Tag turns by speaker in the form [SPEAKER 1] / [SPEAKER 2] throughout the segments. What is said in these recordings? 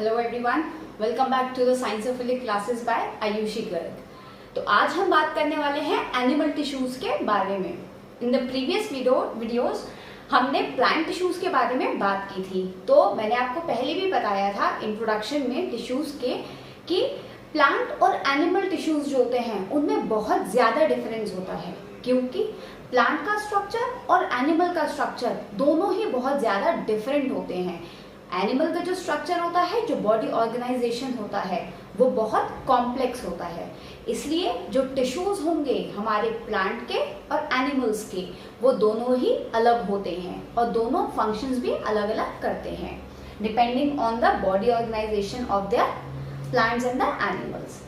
[SPEAKER 1] Hello everyone, welcome back to the science of physics classes by Ayushi Garg. तो आज हम बात करने वाले हैं एनिमल टिश्यूज के बारे में। इन द प्रीवियस वीडियोस हमने प्लांट टिश्यूज के बारे में बात की थी। तो मैंने आपको पहले भी बताया था इंट्रोडक्शन में टिश्यूज के कि प्लांट और एनिमल टिश्यूज जो होते हैं उनमें बहुत ज्यादा डिफरेंस होता है, क्योंकि प्लांट का स्ट्रक्चर और एनिमल का स्ट्रक्चर दोनों ही बहुत ज्यादा डिफरेंट होते हैं। एनिमल का जो स्ट्रक्चर होता है, जो बॉडी ऑर्गेनाइजेशन होता है, वो बहुत कॉम्प्लेक्स होता है। इसलिए जो टिश्यूज होंगे हमारे प्लांट के और एनिमल्स के, वो दोनों ही अलग होते हैं और दोनों फंक्शंस भी अलग अलग करते हैं depending on the body organisation of the plants and the animals.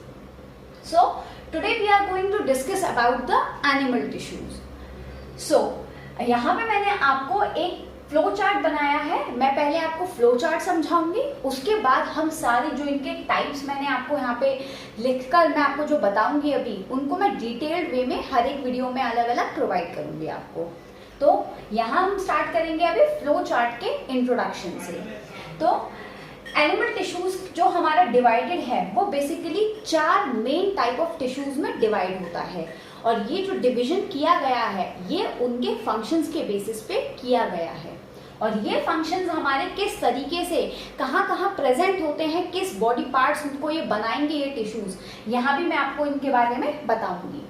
[SPEAKER 1] So today we are going to discuss about the animal tissues. सो यहाँ पे मैंने आपको एक फ्लो चार्ट बनाया है। मैं पहले आपको फ्लो चार्ट समझाऊंगी, उसके बाद हम सारी जो इनके टाइप्स मैंने आपको यहाँ पे लिखकर मैं आपको जो बताऊंगी अभी, उनको मैं डिटेल्ड वे में हर एक वीडियो में अलग अलग प्रोवाइड करूंगी आपको। तो यहाँ हम स्टार्ट करेंगे अभी फ्लो चार्ट के इंट्रोडक्शन से। तो एनिमल टिश्यूज जो हमारा डिवाइडेड है वो basically 4 main type of tissues में डिवाइड होता है, और ये जो डिवीजन किया गया है ये उनके फंक्शंस के बेसिस पे किया गया है। और ये फंक्शंस हमारे किस तरीके से कहाँ कहाँ प्रेजेंट होते हैं, किस बॉडी पार्ट्स उनको ये बनाएंगे ये टिश्यूज, यहाँ भी मैं आपको इनके बारे में बताऊंगी।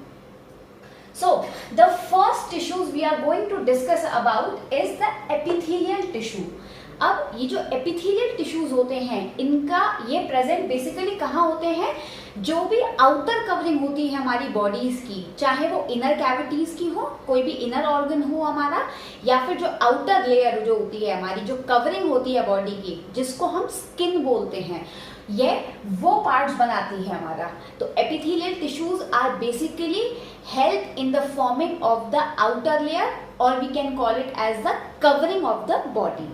[SPEAKER 1] So the first tissues we are going to discuss about is the epithelial tissue. अब ये जो एपिथेलियल टिश्यूज होते हैं इनका ये प्रेजेंट बेसिकली कहाँ होते हैं, जो भी आउटर कवरिंग होती है हमारी बॉडीज की, चाहे वो इनर कैविटीज की हो, कोई भी इनर ऑर्गन हो हमारा, या फिर जो आउटर लेयर जो होती है हमारी, जो कवरिंग होती है बॉडी की, जिसको हम स्किन बोलते हैं, ये वो पार्ट्स बनाती है हमारा। तो epithelial tissues are basically help in the forming of the outer layer, और we can call it as the covering of the body.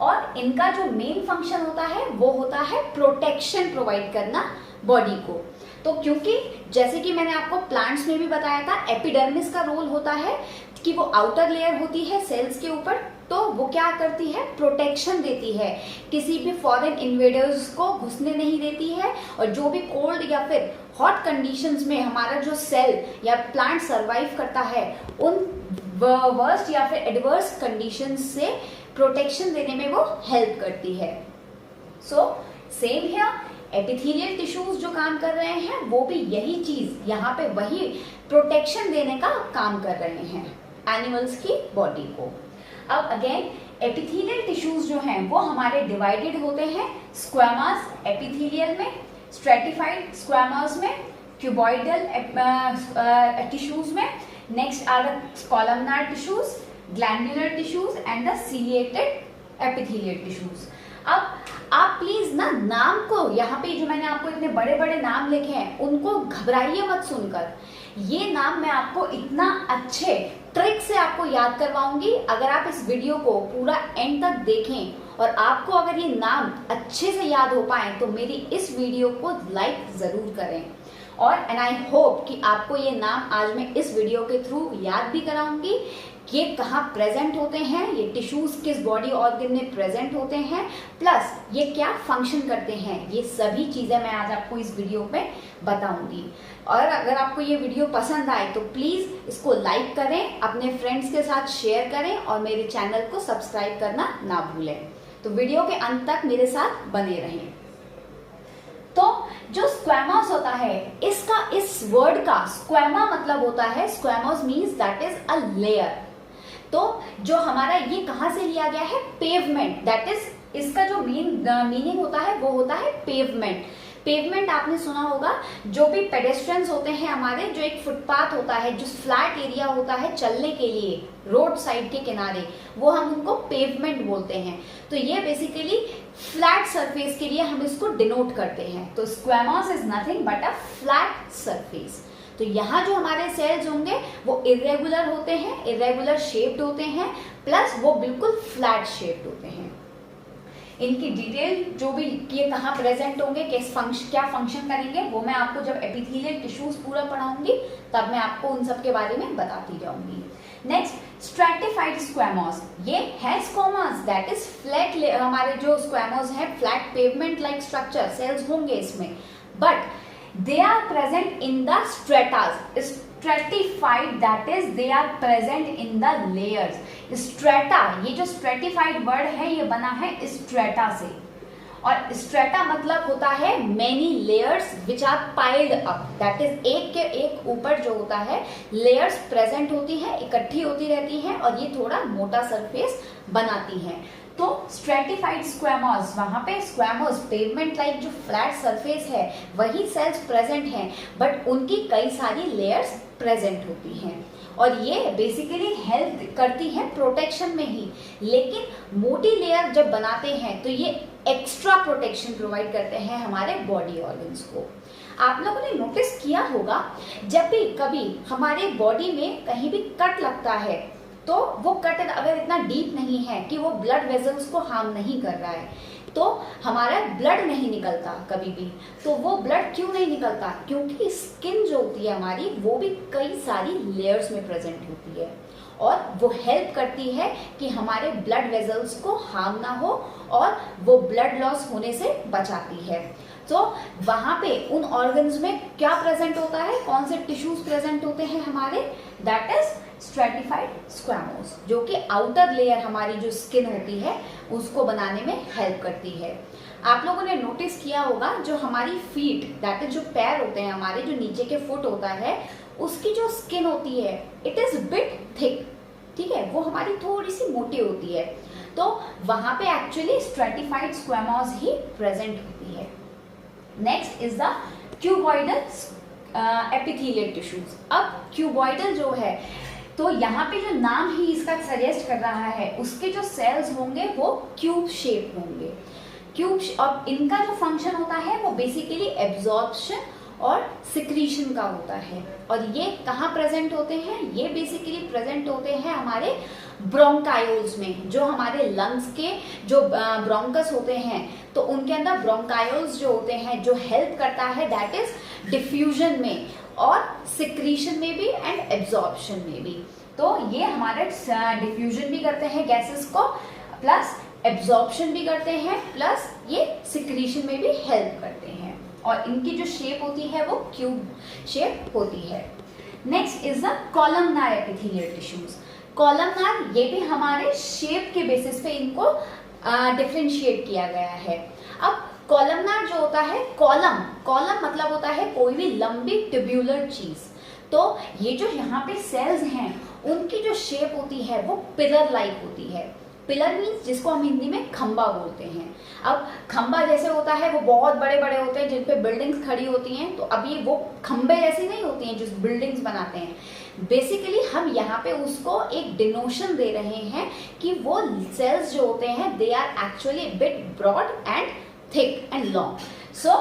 [SPEAKER 1] और इनका जो मेन फंक्शन होता है वो होता है प्रोटेक्शन प्रोवाइड करना बॉडी को। तो क्योंकि जैसे कि मैंने आपको प्लांट्स में भी बताया था, एपिडर्मिस का रोल होता है कि वो आउटर लेयर होती है सेल्स के ऊपर, तो वो क्या करती है, प्रोटेक्शन देती है, किसी भी फॉरेन इन्वेडर्स को घुसने नहीं देती है, और जो भी कोल्ड या फिर हॉट कंडीशंस में हमारा जो सेल या प्लांट सरवाइव करता है, उन वर्स्ट या फिर एडवर्स कंडीशंस से प्रोटेक्शन देने में वो हेल्प करती है। So same here, epithelial tissues जो काम कर रहे हैं वो भी यही चीज यहाँ पे वही प्रोटेक्शन देने का काम कर रहे हैं एनिमल्स की बॉडी को। अब अगेन एपिथेलियल टिश्यूज जो हैं वो हमारे डिवाइडेड होते हैं स्क्वेमस एपिथेलियल में, स्ट्रेटिफाइड स्क्वेमस में, क्यूबॉइडल टिश्यूज में, next are the columnar tissues, glandular tissues and the ciliated epithelial tissues. अब आप प्लीज ना नाम को, यहाँ पे जो मैंने आपको इतने बड़े बड़े नाम लिखे हैं उनको घबराइए मत सुनकर। ये नाम मैं आपको इतना अच्छे ट्रिक से आपको याद करवाऊंगी, अगर आप इस वीडियो को पूरा एंड तक देखें और आपको अगर ये नाम अच्छे से याद हो पाए तो मेरी इस वीडियो को लाइक जरूर करें। और एंड आई होप कि आपको ये नाम आज मैं इस वीडियो के थ्रू याद भी कराऊंगी, ये कहाँ प्रेजेंट होते हैं, ये टिश्यूज किस बॉडी ऑर्गन में प्रेजेंट होते हैं, प्लस ये क्या फंक्शन करते हैं, ये सभी चीजें मैं आज आपको इस वीडियो में बताऊंगी। और अगर आपको ये वीडियो पसंद आए तो प्लीज इसको लाइक करें, अपने फ्रेंड्स के साथ शेयर करें, और मेरे चैनल को सब्सक्राइब करना ना भूलें। तो वीडियो के अंत तक मेरे साथ बने रहें। तो जो स्क्वेमस होता है, इसका इस वर्ड का स्क्वेमा मतलब होता है, squamous means that is a layer. तो जो हमारा ये कहाँ से लिया गया है, पेवमेंट, दैट इज इसका जो मीनिंग होता है वो होता है पेवमेंट। पेवमेंट आपने सुना होगा, जो भी पेडेस्ट्रियंस होते हैं हमारे, जो एक फुटपाथ होता है, जो फ्लैट एरिया होता है चलने के लिए रोड साइड के किनारे, वो हम उनको पेवमेंट बोलते हैं। तो ये बेसिकली फ्लैट सरफेस के लिए हम इसको डिनोट करते हैं। तो squamous is nothing but a flat surface. तो यहाँ जो हमारे सेल्स होंगे वो इरेगुलर होते हैं, इरेगुलर शेप्ड होते हैं, प्लस वो बिल्कुल फ्लैट शेप्ड होते हैं। इनकी डिटेल जो भी ये कहाँ प्रेजेंट होंगे, क्या फंक्शन करेंगे, वो मैं आपको जब एपिथेलियल टिश्यूज पूरा पढ़ाऊंगी तब मैं आपको उन सब के बारे में बताती जाऊंगी। नेक्स्ट स्ट्रेटिफाइड स्क्वैमोस, ये है स्क्वैमोस दैट इज फ्लैट, हमारे जो स्क्वैमोस है flat pavement like structure cells होंगे इसमें, but they are present in the stratas. Stratified that is they are present in the layers. Strata, ये जो स्ट्रेटिफाइड वर्ड है ये बना है स्ट्रेटा से, और स्ट्रेटा मतलब होता है many layers which are piled up, that is एक के एक ऊपर जो होता है लेयर्स प्रेजेंट होती है, इकट्ठी होती रहती हैं और ये थोड़ा मोटा सरफेस बनाती हैं। तो स्ट्रेटिफाइड स्क्वैमोस, वहां पे स्क्वैमोस पेवमेंट लाइक जो फ्लैट सरफेस है वही सेल्स प्रेजेंट हैं, बट उनकी कई सारी लेयर्स प्रेजेंट होती हैं और ये बेसिकली हेल्प करती है प्रोटेक्शन में ही। लेकिन मोटी लेयर जब बनाते हैं तो ये एक्स्ट्रा प्रोटेक्शन प्रोवाइड करते हैं हमारे बॉडी ऑर्गन्स को। आप लोगों ने नोटिस किया होगा जब भी कभी हमारे बॉडी में कहीं भी कट लगता है तो वो कट अगर इतना डीप नहीं है कि वो ब्लड वेजल्स को हार्म नहीं कर रहा है तो हमारा ब्लड नहीं निकलता कभी भी। तो वो ब्लड क्यों नहीं निकलता? क्योंकि स्किन जो होती है हमारी वो भी कई सारी लेयर्स में प्रेजेंट होती है और वो हेल्प करती है कि हमारे ब्लड वेजल्स को हार्म ना हो और वो ब्लड लॉस होने से बचाती है। तो वहां पे उन ऑर्गन्स में क्या प्रेजेंट होता है, कौन से टिश्यूज प्रेजेंट होते हैं हमारे, दैट इज स्ट्रेटिफाइड स्क्वैमोस, जो कि आउटर लेयर हमारी जो स्किन होती है उसको बनाने में हेल्प करती है। आप लोगों ने नोटिस किया होगा जो हमारी फीट, दैट इज जो पैर होते हैं हमारे, जो नीचे के फुट होता है उसकी जो स्किन होती है इट इज बिट थिक, ठीक है, वो हमारी थोड़ी सी मोटी होती है। तो वहां पे एक्चुअली स्ट्रेटिफाइड स्क्वैमोस ही प्रेजेंट होती है। Next is the cuboidal epithelial tissues. अब क्यूबॉइडल जो है तो यहाँ पे जो नाम ही इसका सजेस्ट कर रहा है उसके जो सेल्स होंगे वो क्यूब शेप होंगे। क्यूब, और इनका जो फंक्शन होता है वो बेसिकली एब्जॉर्प्शन और सिक्रीशन का होता है। और ये कहाँ प्रेजेंट होते हैं? ये बेसिकली प्रेजेंट होते हैं हमारे ब्रोंकायोल्स में, जो हमारे लंग्स के जो ब्रोंकस होते हैं तो उनके अंदर ब्रोंकायोल्स जो होते हैं जो हेल्प करता है दैट इज डिफ्यूजन में और सिक्रीशन में भी एंड एब्जॉर्प्शन में भी। तो ये हमारे डिफ्यूजन भी करते हैं गैसेस को, प्लस एब्जॉर्प्शन भी करते हैं, प्लस ये सिक्रीशन में भी हेल्प करते हैं और इनकी जो शेप होती है वो क्यूब शेप होती है। Next is the columnar epithelial tissues. Columnar, ये भी हमारे शेप के बेसिस पे इनको डिफरेंशिएट किया गया है। अब कॉलमनार जो होता है, कॉलम मतलब होता है कोई भी लंबी ट्यूब्यूलर चीज। तो ये जो यहाँ पे सेल्स हैं उनकी जो शेप होती है वो पिलर लाइक होती है। पिलर मीन्स जिसको हम हिंदी में खंबा बोलते हैं। अब खंबा जैसे होता है वो बहुत बड़े बड़े होते हैं जिन पे बिल्डिंग्स खड़ी होती हैं, तो अभी वो खंबे जैसी नहीं होती हैं जो बिल्डिंग्स बनाते हैं। बेसिकली हम यहाँ पे उसको एक डिनोशन दे रहे हैं कि वो सेल्स जो होते हैं they are actually bit broad and thick and long. So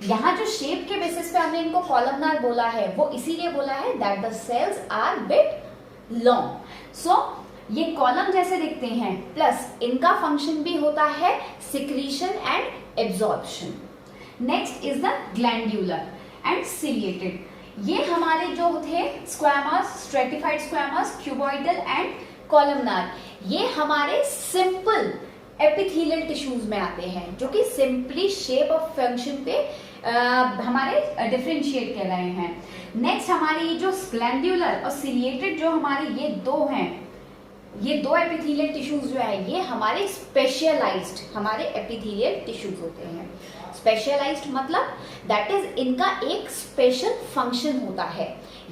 [SPEAKER 1] यहाँ जो शेप के बेसिस पे हमने इनको कॉलमनार बोला है वो इसीलिए बोला है that the cells are bit long. So ये कॉलम जैसे दिखते हैं, प्लस इनका फंक्शन भी होता है secretion and absorption. Next is the glandular and ciliated. ये हमारे जो थे squamous, stratified squamous, cuboidal and columnar, ये हमारे सिंपल एपिथेलियल टिश्यूज में आते हैं जो कि सिंपली शेप और फंक्शन पे हमारे डिफरेंशिएट कर रहे हैं। नेक्स्ट हमारी जो ग्लैंड्यूलर और सिलिएटेड जो हमारे ये दो हैं, ये दो एपिथेलियल टिश्यूज जो है ये हमारे स्पेशलाइज्ड हमारे एपिथेलियल टिश्यूज होते हैं। स्पेशलाइज्ड मतलब दैट इज इनका एक स्पेशल फंक्शन होता है।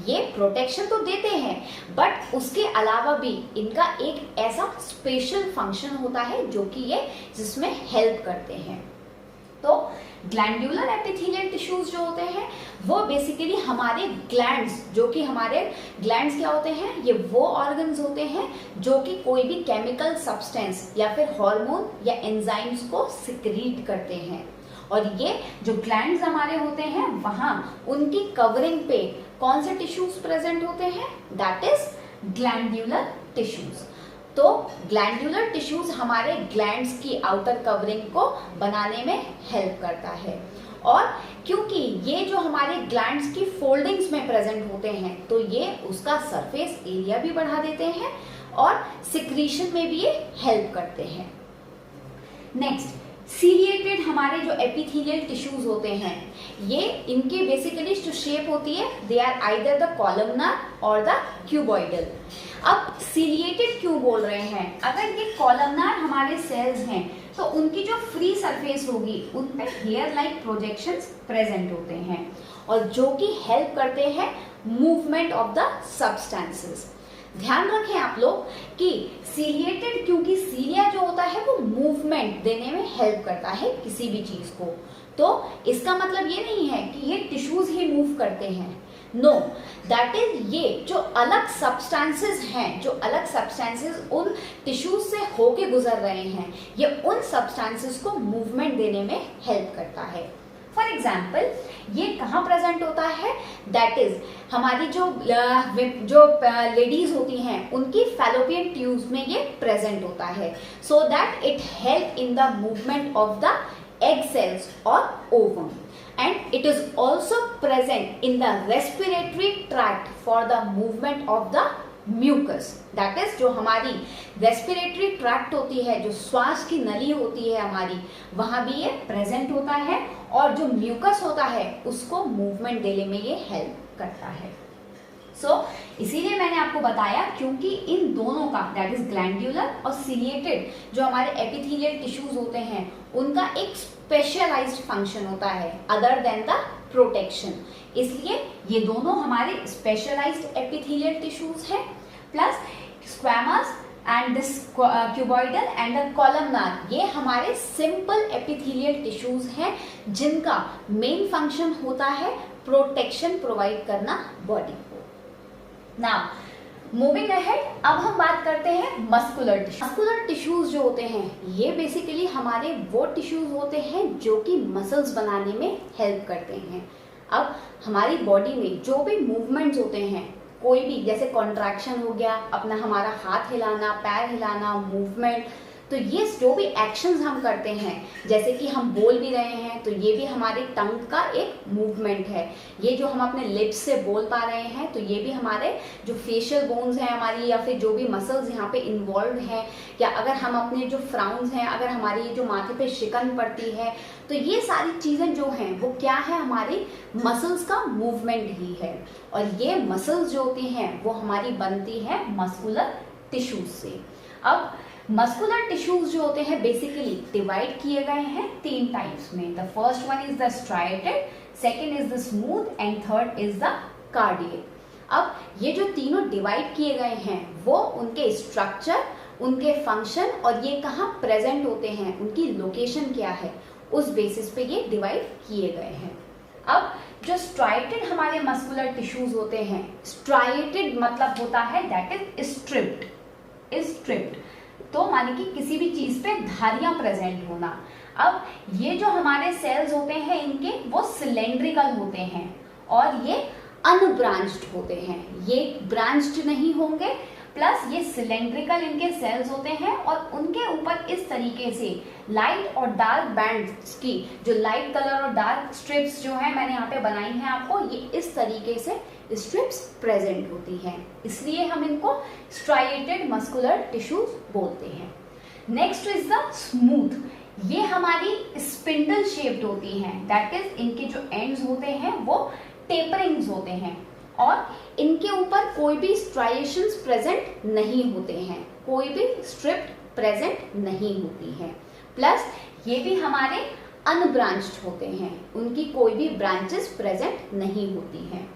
[SPEAKER 1] ये प्रोटेक्शन तो देते हैं बट उसके अलावा भी इनका एक ऐसा स्पेशल फंक्शन होता है जो कि ये जिसमें हेल्प करते हैं। तो ग्लैंड्यूलर एपिथेलियल टिश्यूज जो होते हैं वो बेसिकली हमारे ग्लैंड्स, जो कि हमारे ग्लैंड्स क्या होते हैं, ये वो ऑर्गन्स होते हैं जो कि कोई भी केमिकल सब्सटेंस या फिर हार्मोन या एंजाइम्स को सिक्रीट करते हैं। और ये जो ग्लैंड्स हमारे होते हैं वहां उनकी कवरिंग पे कौन से टिश्यूज प्रेजेंट होते हैं, दैट इज ग्लैंड्यूलर टिश्यूज। तो ग्लैंड्यूलर टिश्यूज हमारे ग्लैंड्स की आउटर कवरिंग को बनाने में हेल्प करता है। और क्योंकि ये जो हमारे ग्लैंड्स की फोल्डिंग्स में प्रेजेंट होते हैं तो ये उसका सरफेस एरिया भी बढ़ा देते हैं और सिक्रीशन में भी ये हेल्प करते हैं। नेक्स्ट, सीलिएटेड हमारे जो एपिथेलियल टिश्यूज होते हैं, ये इनकी बेसिकली जो शेप होती है, they are either the columnar और द क्यूबॉइडल। अब सीलिएटेड क्यों बोल रहे हैं? अगर ये कॉलमनार हमारे सेल्स हैं तो उनकी जो फ्री सरफेस होगी उन पे हेयर लाइक प्रोजेक्शंस प्रेजेंट होते हैं और जो कि हेल्प करते हैं मूवमेंट ऑफ द सब्सटेंसेस। ध्यान रखें आप लोग कि सीलिएटेड, क्योंकि सीलिया जो होता है वो मूवमेंट देने में हेल्प करता है किसी भी चीज को, तो इसका मतलब ये नहीं है कि ये टिश्यूज ही मूव करते हैं। नो, दैट इज ये जो अलग सब्सटेंसेस हैं, जो अलग सब्सटेंसेस उन टिश्यूज से होके गुजर रहे हैं, ये उन सब्सटेंसेस को मूवमेंट देने में हेल्प करता है। फॉर एग्जाम्पल, ये कहाँ प्रेजेंट होता है? दैट इज हमारी जो लेडीज होती हैं उनकी फैलोपियन ट्यूब्स में ये प्रेजेंट होता है, so that it help in the movement of the egg cells or ovum, and it is also present in the respiratory tract for the movement of the mucus, that is जो हमारी respiratory tract होती है, जो श्वास की नली होती है हमारी, वहां भी ये प्रेजेंट होता है और जो म्यूकस होता है उसको मूवमेंट देने में ये हेल्प करता है। इसीलिए मैंने आपको बताया, क्योंकि इन दोनों का, दैट इज ग्लैंड्यूलर और सीलिएटेड, जो हमारे एपिथेलियल टिश्यूज होते हैं, उनका एक स्पेशलाइज्ड फंक्शन होता है अदर देन द प्रोटेक्शन। इसलिए ये दोनों हमारे स्पेशलाइज्ड एपिथेलियल टिश्यूज हैं, plus squamous and this cuboidal and the columnar, ये हमारे सिंपल एपिथेलियल टिश्यूज हैं जिनका मेन फंक्शन होता है प्रोटेक्शन प्रोवाइड करना बॉडी को। नाउ मूविंग अहेड, अब हम बात करते हैं मस्कुलर टिश्यूज। मस्कुलर टिश्यूज जो होते हैं ये बेसिकली हमारे वो टिश्यूज होते हैं जो कि मसल्स बनाने में हेल्प करते हैं। अब हमारी बॉडी में जो भी मूवमेंट्स होते हैं, कोई भी, जैसे कॉन्ट्रैक्शन हो गया, अपना हमारा हाथ हिलाना, पैर हिलाना, मूवमेंट, तो ये जो भी एक्शंस हम करते हैं, जैसे कि हम बोल भी रहे हैं तो ये भी हमारे टंग का एक मूवमेंट है। ये जो हम अपने लिप्स से बोल पा रहे हैं तो ये भी हमारे जो फेशियल बोन्स हैं हमारी, या फिर जो भी मसल्स यहाँ पे इन्वॉल्व हैं, या अगर हम अपने जो फ्राउन्स हैं, अगर हमारी जो माथे पे शिकन पड़ती है, तो ये सारी चीजें जो हैं वो क्या है, हमारी मसल्स का मूवमेंट ही है। और ये मसल्स जो होती हैं वो हमारी बनती है मस्कुलर टिश्यूज से। अब मस्कुलर टिश्यूज जो होते हैं बेसिकली डिवाइड किए गए हैं 3 टाइप्स में। The first one is the striated, second is the smooth and third is the cardiac. अब ये जो तीनों डिवाइड किए गए हैं वो उनके स्ट्रक्चर, उनके फंक्शन और ये कहाँ प्रेजेंट होते हैं, उनकी लोकेशन क्या है, उस बेसिस पे ये डिवाइड किए गए हैं। अब जो स्ट्राइएटेड हमारे मस्कुलर टिश्यूज होते हैं, स्ट्राइएटेड मतलब होता है दैट इज स्ट्रिप्ड, तो माने कि किसी भी चीज पे धारियां प्रेजेंट होना। अब ये जो हमारे सेल्स होते हैं इनके वो सिलेंड्रिकल होते हैं और ये अनब्रांच्ड होते हैं, ये ब्रांच्ड नहीं होंगे, प्लस ये सिलेंड्रिकल इनके सेल्स होते हैं और उनके ऊपर इस तरीके से लाइट और डार्क बैंड्स की जो लाइट कलर और डार्क स्ट्रिप्स जो है मैंने यहाँ पे बनाई हैं आपको, ये इस तरीके से स्ट्रिप्स प्रेजेंट होती हैं, इसलिए हम इनको स्ट्राइएटेड मस्कुलर टिश्यूज बोलते हैं। नेक्स्ट इज द स्मूथ, ये हमारी स्पिंडल शेप्ड होती हैं, दैट इज इनके जो एंड्स होते हैं वो टेपरिंग्स होते हैं और इनके ऊपर कोई भी स्ट्राइएशंस प्रेजेंट नहीं होते हैं, कोई भी स्ट्रिप प्रेजेंट नहीं होती है, प्लस ये भी हमारे अनब्रांच्ड होते हैं, उनकी कोई भी ब्रांचेस प्रेजेंट नहीं होती हैं।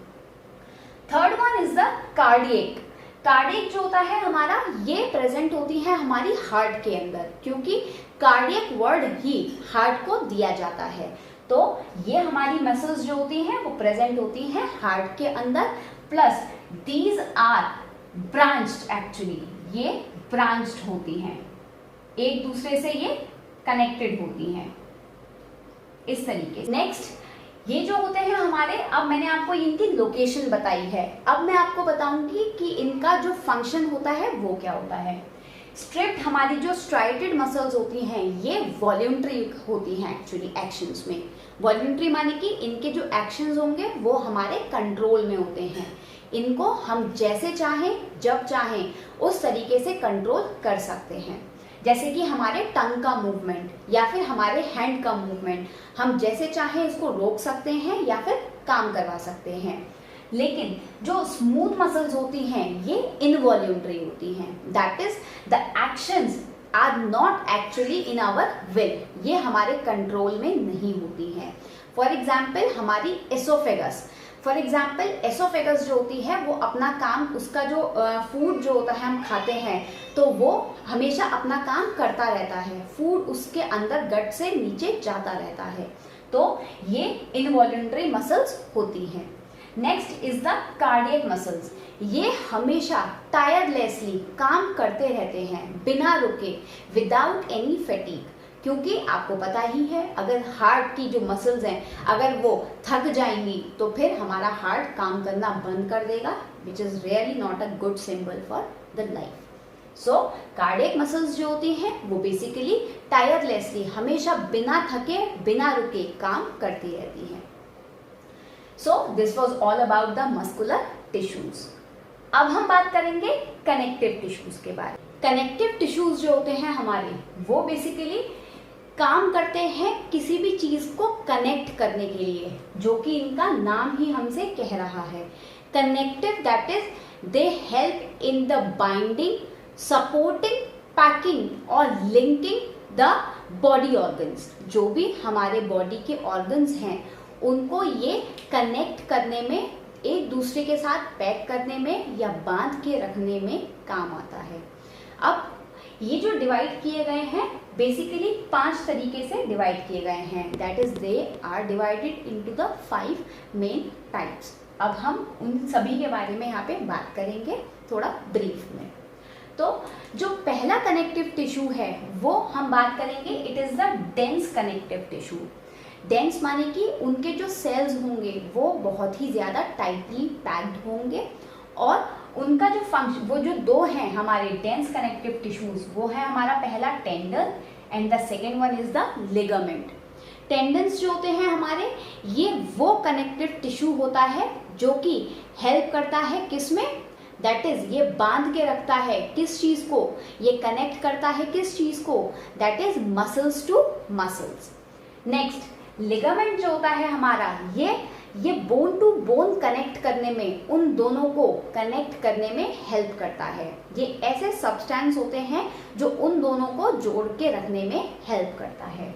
[SPEAKER 1] Third one is the cardiac. Cardiac जो होता है हमारा, ये प्रेजेंट होती है हमारी हार्ट के अंदर, क्योंकि कार्डियक वर्ड ही हार्ट को दिया जाता है, तो ये हमारी मसल्स जो होती हैं वो प्रेजेंट होती हैं हार्ट के अंदर, plus these are branched, actually ये ब्रांच्ड होती हैं, एक दूसरे से ये कनेक्टेड होती हैं इस तरीके से। नेक्स्ट, ये जो होते हैं हमारे, अब मैंने आपको इनकी लोकेशन बताई है, अब मैं आपको बताऊंगी कि इनका जो फंक्शन होता है वो क्या होता है। स्ट्रिप्ड हमारी जो स्ट्राइएटेड मसल्स होती हैं ये वॉल्यूंट्री होती हैं, एक्चुअली एक्शंस में वॉल्यूंट्री माने कि इनके जो एक्शंस होंगे वो हमारे कंट्रोल में होते हैं, इनको हम जैसे चाहें जब चाहें उस तरीके से कंट्रोल कर सकते हैं। जैसे कि हमारे टंग का मूवमेंट या फिर हमारे हैंड का मूवमेंट, हम जैसे चाहें इसको रोक सकते हैं या फिर काम करवा सकते हैं। लेकिन जो स्मूथ मसल्स होती हैं ये इनवॉल्यूंटरी होती हैं, that is the actions are not actually in our will, ये हमारे कंट्रोल में नहीं होती हैं। फॉर एग्जाम्पल हमारी एसोफेगस, जो होती है वो अपना काम, उसका जो फूड जो होता है हम खाते हैं तो वो हमेशा अपना काम करता रहता है, फूड उसके अंदर गट से नीचे जाता रहता है, तो ये इनवॉल्यूंटरी मसल्स होती हैं। Next is the cardiac muscles, ये हमेशा टायरलेसली काम करते रहते हैं बिना रुके, विदाउट एनी फैटिग, क्योंकि आपको पता ही है अगर हार्ट की जो मसल्स हैं अगर वो थक जाएंगी तो फिर हमारा हार्ट काम करना बंद कर देगा, which is really not a good symbol for the life. So cardiac muscles जो होती हैं वो बेसिकली टायरलेसली हमेशा बिना थके बिना रुके काम करती रहती हैं। So this was all about the muscular tissues. अब हम बात करेंगे कनेक्टिव टिश्यूज के बारे में। कनेक्टिव टिश्यूज जो होते हैं हमारे वो बेसिकली काम करते हैं किसी भी चीज को कनेक्ट करने के लिए, जो कि इनका नाम ही हमसे कह रहा है। Connective, that is they help in the binding, supporting, packing और लिंकिंग द बॉडी ऑर्गन्स। जो भी हमारे बॉडी के ऑर्गन्स हैं उनको ये कनेक्ट करने में, एक दूसरे के साथ पैक करने में या बांध के रखने में काम आता है। अब ये जो डिवाइड किए गए हैं बेसिकली 5 तरीके से डिवाइड किए गए हैं, that is they are divided into the 5 main types. अब हम उन सभी के बारे में यहाँ पे बात करेंगे थोड़ा ब्रीफ में। तो जो पहला कनेक्टिव टिश्यू है वो हम बात करेंगे, it is the dense connective tissue. Dense माने कि उनके जो सेल्स होंगे वो बहुत ही ज्यादा टाइटली पैक्ड होंगे, और उनका जो फंक्शन, वो जो 2 हैं हमारे डेंस कनेक्टिव टिश्यूज, वो है हमारा पहला tendon and the second one is the ligament. Tendons जो होते हैं हमारे, ये वो कनेक्टिव टिश्यू होता है जो कि हेल्प करता है किसमें, दैट इज ये बांध के रखता है किस चीज को, ये कनेक्ट करता है किस चीज को, that is muscles to muscles. Next ligament जो होता है हमारा, ये बोन टू बोन कनेक्ट करने में, उन दोनों को कनेक्ट करने में हेल्प करता है। ये ऐसे सब्सटेंस होते हैं जो उन दोनों को जोड़ के रखने में हेल्प करता है।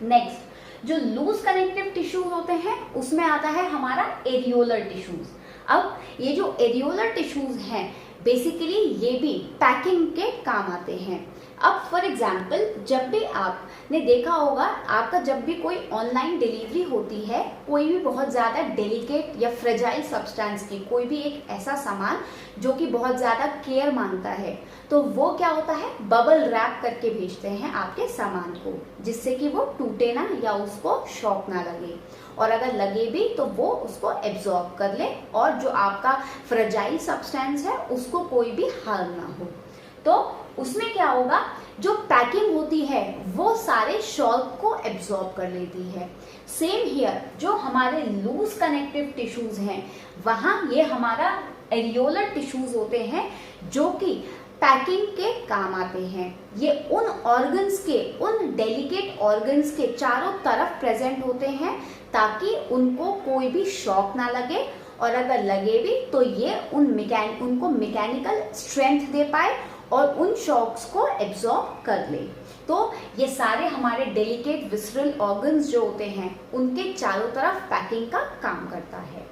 [SPEAKER 1] नेक्स्ट जो लूज कनेक्टिव टिश्यूज होते हैं उसमें आता है हमारा एरियोलर टिश्यूज। अब ये जो एरियोलर टिश्यूज हैं बेसिकली ये भी पैकिंग के काम आते हैं। अब फॉर एग्जाम्पल जब भी आपने देखा होगा, आपका जब भी कोई ऑनलाइन डिलीवरी होती है, कोई भी बहुत ज़्यादा डेलिकेट या फ्रेजाइल सब्सटेंस की, कोई भी एक ऐसा सामान जो कि बहुत ज़्यादा केयर मांगता है, तो वो क्या होता है, बबल रैप करके भेजते हैं आपके सामान को, जिससे कि वो टूटे ना या उसको शॉक ना लगे, और अगर लगे भी तो वो उसको एब्जॉर्ब कर ले और जो आपका फ्रेजाइल सब्सटेंस है उसको कोई भी हार्म ना हो। तो उसमें क्या होगा, जो पैकिंग होती है वो सारे शॉक को एब्जॉर्ब कर लेती है। सेम हियर, जो हमारे लूज कनेक्टिव टिश्यूज हैं वहां ये हमारा एरियोलर टिश्यूज होते हैं जो कि पैकिंग के काम आते हैं। ये उन ऑर्गन्स के, उन डेलिकेट ऑर्गन्स के चारों तरफ प्रेजेंट होते हैं ताकि उनको कोई भी शॉक ना लगे, और अगर लगे भी तो ये उनको मैकेनिकल स्ट्रेंथ दे पाए और उन शॉक्स को एब्जॉर्ब कर ले। तो ये सारे हमारे डेलिकेट विसरल ऑर्गन्स जो होते हैं उनके चारों तरफ पैकिंग का काम करता है।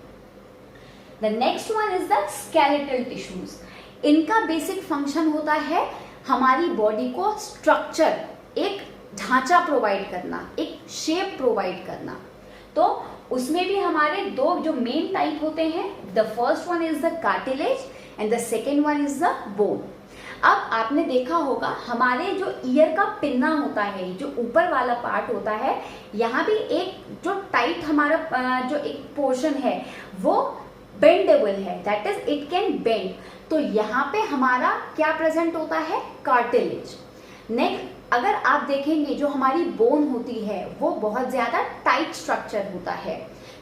[SPEAKER 1] The next one is the skeletal tissues. इनका बेसिक फंक्शन होता है हमारी बॉडी को स्ट्रक्चर, एक ढांचा प्रोवाइड करना, एक शेप प्रोवाइड करना। तो उसमें भी हमारे 2 जो मेन टाइप होते हैं, the first one is the cartilage and the second one is the bone. अब आपने देखा होगा हमारे जो ईयर का पिन्ना होता है, जो ऊपर वाला पार्ट होता है, यहाँ भी एक जो टाइट हमारा जो एक पोर्शन है वो बेंडेबल है, that is it can bend. तो यहाँ पे हमारा क्या प्रेजेंट होता है, कार्टिलेज। नेक्स्ट अगर आप देखेंगे जो हमारी बोन होती है वो बहुत ज्यादा टाइट स्ट्रक्चर होता है,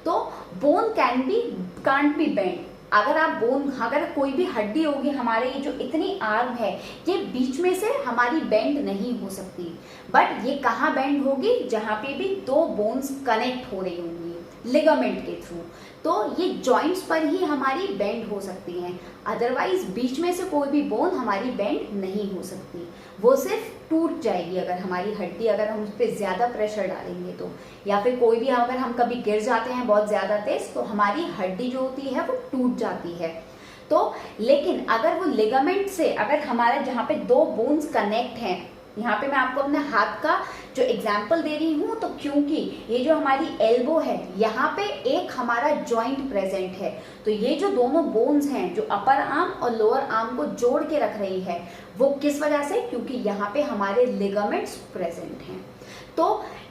[SPEAKER 1] तो बोन कांट बी बेंड। अगर कोई भी हड्डी होगी हमारे, ये जो इतनी आर्म है ये बीच में से हमारी बेंड नहीं हो सकती, बट ये कहाँ बेंड होगी, जहाँ पे भी दो बोन्स कनेक्ट हो रही होंगी लिगामेंट के थ्रू, तो ये जॉइंट्स पर ही हमारी बेंड हो सकती हैं। अदरवाइज बीच में से कोई भी बोन हमारी बेंड नहीं हो सकती, वो सिर्फ टूट जाएगी अगर हमारी हड्डी, अगर हम उस पर ज्यादा प्रेशर डालेंगे तो, या फिर कोई भी अगर हम कभी गिर जाते हैं बहुत ज्यादा तेज तो हमारी हड्डी जो होती है वो टूट जाती है। तो लेकिन अगर वो लिगामेंट से, अगर हमारे जहाँ पे दो बोन्स कनेक्ट हैं, यहाँ पे मैं आपको अपने हाथ का जो एग्जाम्पल दे रही हूँ, तो क्योंकि ये जो हमारी एल्बो है यहाँ पे एक हमारा जॉइंट प्रेजेंट है, तो ये जो दोनों बोन्स हैं जो अपर आर्म और लोअर आर्म को जोड़ के रख रही है, वो किस वजह से, क्योंकि यहाँ पे हमारे लिगामेंट्स प्रेजेंट हैं। तो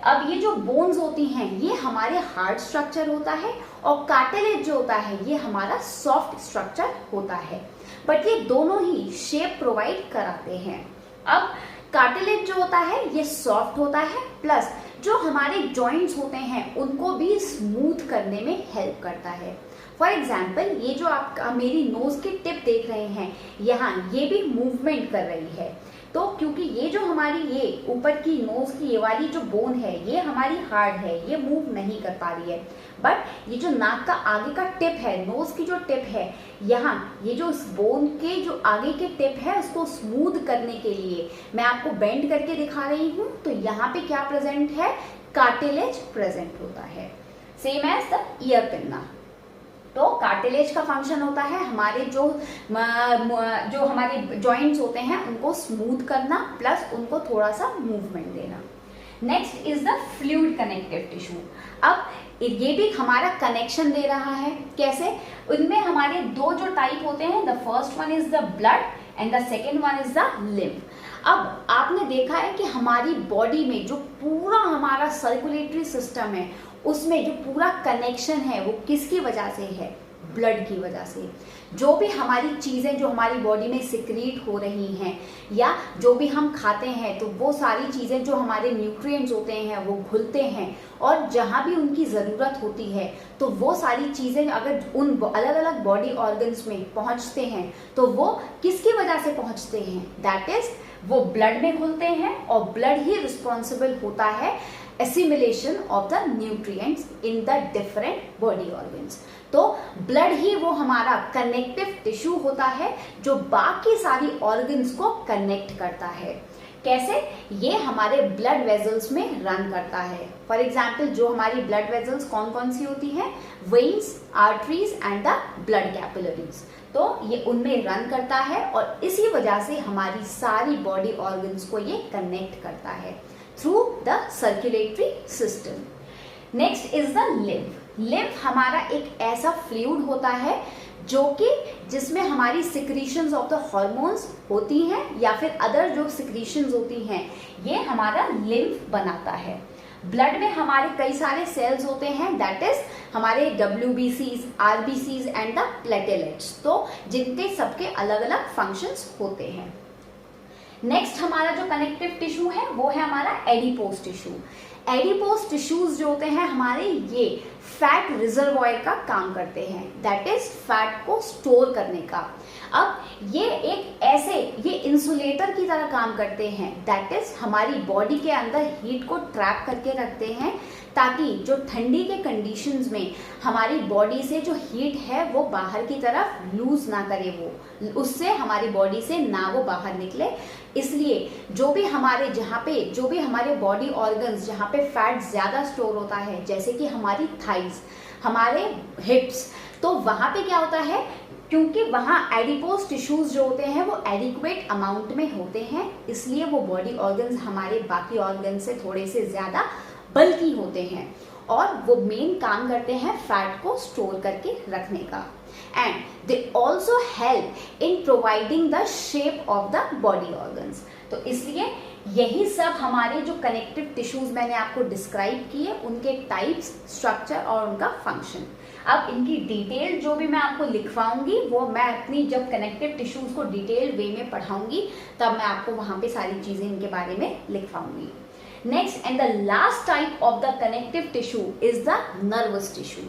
[SPEAKER 1] अब ये जो बोन्स होती हैं ये हमारे हार्ड स्ट्रक्चर होता है, और कार्टिलेज जो होता है ये हमारा सॉफ्ट स्ट्रक्चर होता है, बट ये दोनों ही शेप प्रोवाइड कराते हैं। अब कार्टिलेज जो होता है ये सॉफ्ट होता है, प्लस जो हमारे जॉइंट्स होते हैं उनको भी स्मूथ करने में हेल्प करता है। फॉर एग्जाम्पल, ये जो आप मेरी नोज की टिप देख रहे हैं, यहाँ ये भी मूवमेंट कर रही है, तो क्योंकि ये जो हमारी ये ऊपर की नोज की ये वाली जो बोन है ये हमारी हार्ड है, ये मूव नहीं कर पा रही है, बट ये जो नाक का आगे का टिप है, नोज की जो टिप है, यहाँ ये जो इस बोन के जो आगे के टिप है उसको स्मूथ करने के लिए मैं आपको बेंड करके दिखा रही हूँ। तो यहाँ पे क्या प्रेजेंट है, कार्टिलेज प्रेजेंट होता है, same as the ear pinna. तो कार्टिलेज का फंक्शन होता है हमारे जो हमारे जॉइंट्स होते हैं उनको स्मूथ करना, प्लस उनको थोड़ा सा मूवमेंट देना। Next is the fluid connective tissue. अब ये भी हमारा कनेक्शन दे रहा है, कैसे, उनमें हमारे दो जो टाइप होते हैं, the first one is the blood and the second one is the lymph. अब आपने देखा है कि हमारी बॉडी में जो पूरा हमारा सर्कुलेटरी सिस्टम है उसमें जो पूरा कनेक्शन है वो किसकी वजह से है, ब्लड की वजह से। जो भी हमारी चीजें जो हमारी बॉडी में सिक्रीट हो रही हैं या जो भी हम खाते हैं, तो वो सारी चीजें जो हमारे न्यूट्रिएंट्स होते हैं वो घुलते हैं, और जहाँ भी उनकी जरूरत होती है तो वो सारी चीजें अगर उन अलग अलग बॉडी ऑर्गन्स में पहुंचते हैं तो वो किसकी वजह से पहुंचते हैं, दैट इज वो ब्लड में घुलते हैं, और ब्लड ही रिस्पॉन्सिबल होता है assimilation of the nutrients in the different body organs। तो ब्लड ही वो हमारा कनेक्टिव टिश्यू होता है जो बाकी सारी ऑर्गन्स को कनेक्ट करता है। कैसे, ये हमारे ब्लड वेजल्स में रन करता है। फॉर एग्जाम्पल, जो हमारी ब्लड वेजल्स कौन कौन सी होती हैं, veins, arteries and the blood capillaries, तो ये उनमें रन करता है, और इसी वजह से हमारी सारी बॉडी ऑर्गन्स को ये कनेक्ट करता है through the circulatory system. Next is the lymph. Lymph हमारा एक ऐसा फ्लूइड होता है जो कि जिसमें हमारी सिक्रीशंस ऑफ द हार्मोन्स होती हैं या फिर अदर जो सिक्रीशंस होती हैं, ये हमारा लिम्फ बनाता है। ब्लड में हमारे कई सारे सेल्स होते हैं, दैट इज हमारे WBCs, RBCs and the platelets, तो जिनके सबके अलग अलग फंक्शंस होते हैं। नेक्स्ट हमारा जो कनेक्टिव टिश्यू है वो है हमारा एडिपोज टिश्यू। एडिपोज टिश्यूज जो होते हैं हमारे, ये फैट रिजर्वॉयर का काम करते हैं, दैट इज फैट को स्टोर करने का। अब ये एक ऐसे ये इंसुलेटर की तरह काम करते हैं, दैट इज हमारी बॉडी के अंदर हीट को ट्रैप करके रखते हैं, ताकि जो ठंडी के कंडीशंस में हमारी बॉडी से जो हीट है वो बाहर की तरफ लूज ना करे, वो उससे हमारी बॉडी से ना वो बाहर निकले। इसलिए जो भी हमारे जहाँ पे जो भी हमारे बॉडी ऑर्गन्स जहाँ पे फैट ज्यादा स्टोर होता है, जैसे कि हमारी थाइज, हमारे हिप्स, तो वहां पे क्या होता है, क्योंकि वहां एडिपोज टिश्यूज जो होते हैं वो एडिक्वेट अमाउंट में होते हैं, इसलिए वो बॉडी ऑर्गन्स हमारे बाकी ऑर्गन से थोड़े से ज्यादा बल्कि होते हैं, और वो मेन काम करते हैं फैट को स्टोर करके रखने का। And they also help in providing the shape of the body organs. तो इसलिए यही सब हमारे जो कनेक्टिव टिश्यूज मैंने आपको डिस्क्राइब किए, उनके टाइप्स, स्ट्रक्चर और उनका फंक्शन। अब इनकी डिटेल जो भी मैं आपको लिखवाऊंगी वो मैं अपनी जब कनेक्टिव टिश्यूज को डिटेल वे में पढ़ाऊंगी तब मैं आपको वहां पे सारी चीजें इनके बारे में लिखवाऊंगी। Next and the last type of the connective tissue is the nervous tissue.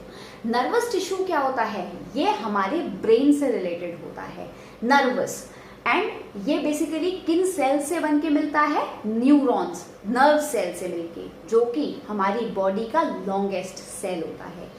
[SPEAKER 1] Nervous tissue क्या होता है? ये हमारे ब्रेन से रिलेटेड होता है, नर्वस। एंड ये बेसिकली किन सेल से बन के मिलता है? न्यूरॉन्स, नर्व सेल से मिलके, जो कि हमारी बॉडी का लॉन्गेस्ट सेल होता है।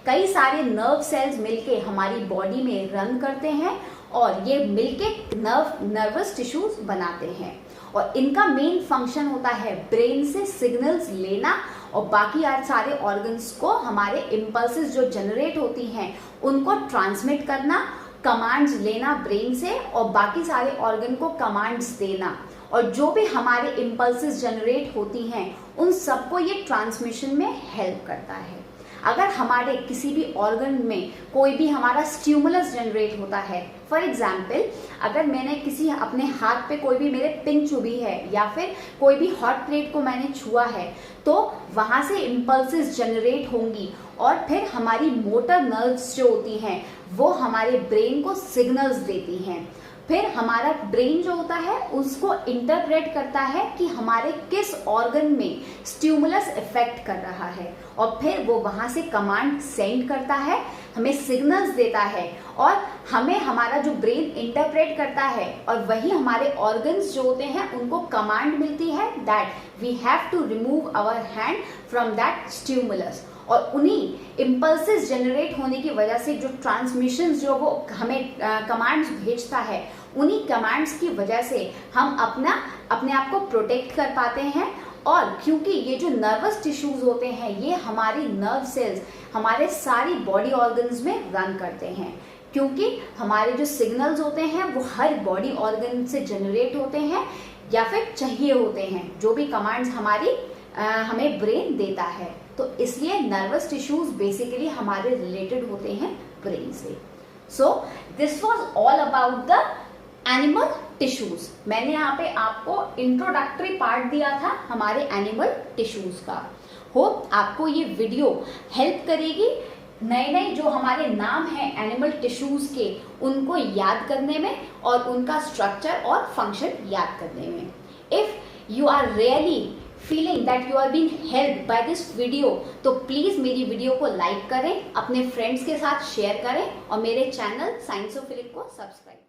[SPEAKER 1] कई सारे नर्व सेल्स मिलके हमारी बॉडी में रन करते हैं और ये मिलके नर्वस टिश्यूज बनाते हैं। और इनका मेन फंक्शन होता है ब्रेन से सिग्नल्स लेना और बाकी सारे ऑर्गन्स को हमारे इम्पल्सेस जो जनरेट होती हैं उनको ट्रांसमिट करना, कमांड्स लेना ब्रेन से और बाकी सारे ऑर्गन को कमांड्स देना। और जो भी हमारे इम्पल्सेस जनरेट होती हैं उन सबको ये ट्रांसमिशन में हेल्प करता है। अगर हमारे किसी भी ऑर्गन में कोई भी हमारा स्टिमुलस जनरेट होता है, फॉर एग्जाम्पल अगर मैंने किसी अपने हाथ पे कोई भी मेरे पिन चुभी है या फिर कोई भी हॉट प्लेट को मैंने छुआ है, तो वहां से इम्पल्सेस जनरेट होंगी और फिर हमारी मोटर नर्व्स जो होती हैं वो हमारे ब्रेन को सिग्नल्स देती हैं। फिर हमारा ब्रेन जो होता है उसको इंटरप्रेट करता है कि हमारे किस ऑर्गन में स्टिमुलस इफेक्ट कर रहा है और फिर वो वहां से कमांड सेंड करता है, हमें सिग्नल्स देता है और हमें हमारा जो ब्रेन इंटरप्रेट करता है और वही हमारे ऑर्गन्स जो होते हैं उनको कमांड मिलती है that we have to remove our hand from that stimulus. और उन्हीं इम्पल्सेस जनरेट होने की वजह से जो ट्रांसमिशन जो वो हमें कमांड्स भेजता है, उन्हीं कमांड्स की वजह से हम अपने आप को प्रोटेक्ट कर पाते हैं। और क्योंकि ये जो नर्वस टिश्यूज होते हैं ये हमारी नर्व सेल्स हमारे सारी बॉडी ऑर्गन्स में रन करते हैं, क्योंकि हमारे जो सिग्नल्स होते हैं वो हर बॉडी ऑर्गन से जनरेट होते हैं या फिर चाहिए होते हैं, जो भी कमांड्स हमें ब्रेन देता है। तो इसलिए नर्वस टिश्यूज बेसिकली हमारे रिलेटेड होते हैं ब्रेन से। So this was all about the animal tissues. मैंने यहाँ पे आपको इंट्रोडक्टरी पार्ट दिया था हमारे एनिमल टिश्यूज का। होप आपको ये वीडियो हेल्प करेगी नए जो हमारे नाम हैं एनिमल टिश्यूज के उनको याद करने में और उनका स्ट्रक्चर और फंक्शन याद करने में। If you are really feeling that you are being helped by this video, तो प्लीज मेरी वीडियो को लाइक करें, अपने फ्रेंड्स के साथ शेयर करें और मेरे चैनल साइंसोफिलिक को सब्सक्राइब